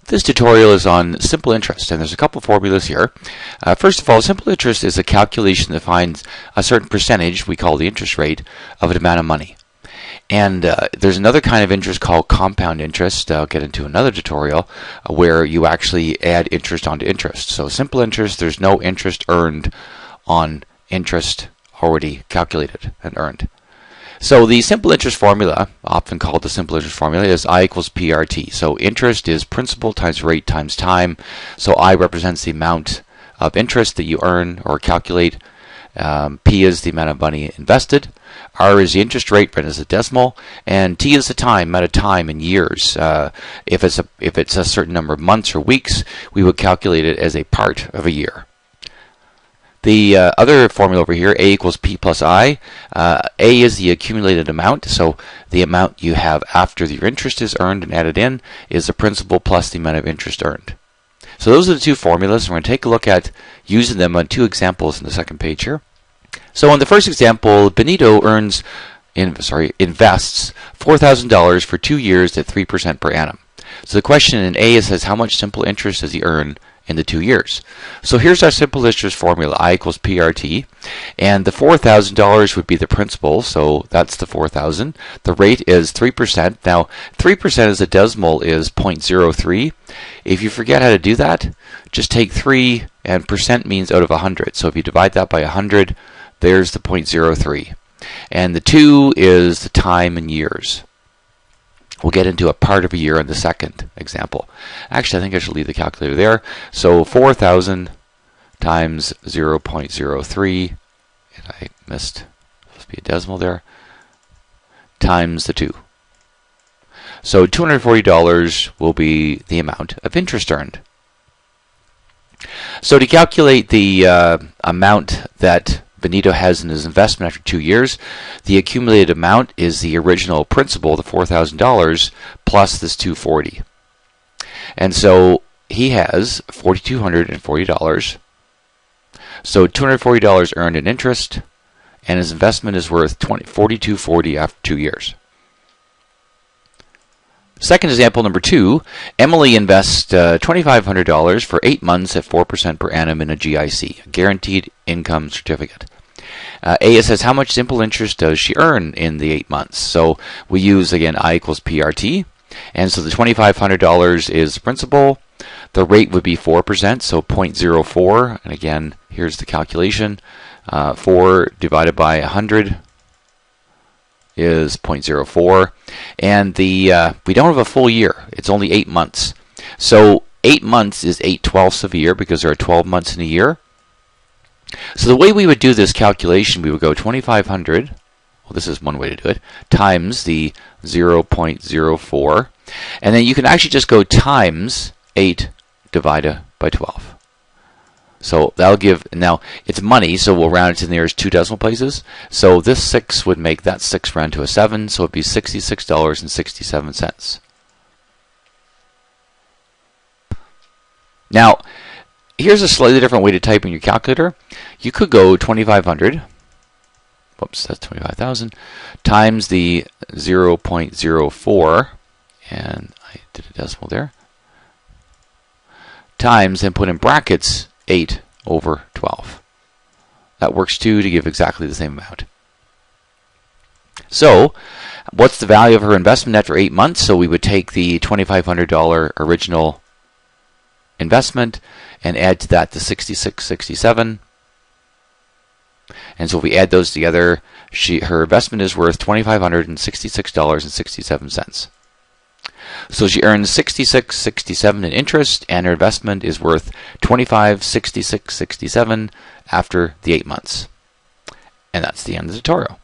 This tutorial is on simple interest, and there's a couple formulas here. First of all, simple interest is a calculation that finds a certain percentage, we call the interest rate, of an amount of money. And there's another kind of interest called compound interest. I'll get into another tutorial where you actually add interest onto interest. So simple interest, there's no interest earned on interest already calculated and earned. So the simple interest formula, often called the simple interest formula, is I equals PRT. So interest is principal times rate times time. So I represents the amount of interest that you earn or calculate. P is the amount of money invested. R is the interest rate written as a decimal, and T is the time, amount of time in years. If it's a certain number of months or weeks, we would calculate it as a part of a year. The other formula over here, A equals P plus I. A is the accumulated amount, so the amount you have after your interest is earned and added in is the principal plus the amount of interest earned. So those are the two formulas. We're going to take a look at using them on two examples in the second page here. So in the first example, Benito invests $4,000 for 2 years at 3% per annum. So the question in A says how much simple interest does he earn in the 2 years. So here's our simple interest formula, I equals PRT, and the $4,000 would be the principal, so that's the $4,000. The rate is 3%. Now 3% as a decimal is 0.03. If you forget how to do that, just take 3 and percent means out of 100. So if you divide that by 100, there's the 0.03. And the 2 is the time in years. We'll get into a part of a year in the second example. Actually, I think I should leave the calculator there. So 4,000 times 0.03, and I missed, supposed to be a decimal there, times the 2. So $240 will be the amount of interest earned. So to calculate the amount that Benito has in his investment after 2 years, the accumulated amount is the original principal, the $4,000, plus this $240. And so he has $4,240. So $240 earned in interest, and his investment is worth $4,240 after 2 years. Second example, number 2, Emily invests $2,500 for 8 months at 4% per annum in a GIC, a guaranteed income certificate. A says how much simple interest does she earn in the 8 months. So we use, again, I equals PRT. And so the $2,500 is the principal. The rate would be 4%, so 0.04. And again, here's the calculation. 4 divided by 100 is 0.04, and we don't have a full year. It's only 8 months. So 8 months is 8/12 of a year because there are 12 months in a year. So the way we would do this calculation, we would go 2,500, well, this is one way to do it, times the 0.04, and then you can actually just go times 8 divided by 12. So that'll give, now it's money, so we'll round it to the nearest 2 decimal places. So this 6 would make that 6 round to a 7, so it'd be $66.67. Now, here's a slightly different way to type in your calculator. You could go 2,500, whoops, that's 25,000, times the 0.04, and I did a decimal there, times, and put in brackets 8/12. That works too to give exactly the same amount. So, what's the value of her investment after 8 months? So we would take the $2,500 original investment and add to that the $66.67. And so if we add those together, her investment is worth $2,566.67. So she earns $66.67 in interest, and her investment is worth $25.66.67 after the 8 months. And that's the end of the tutorial.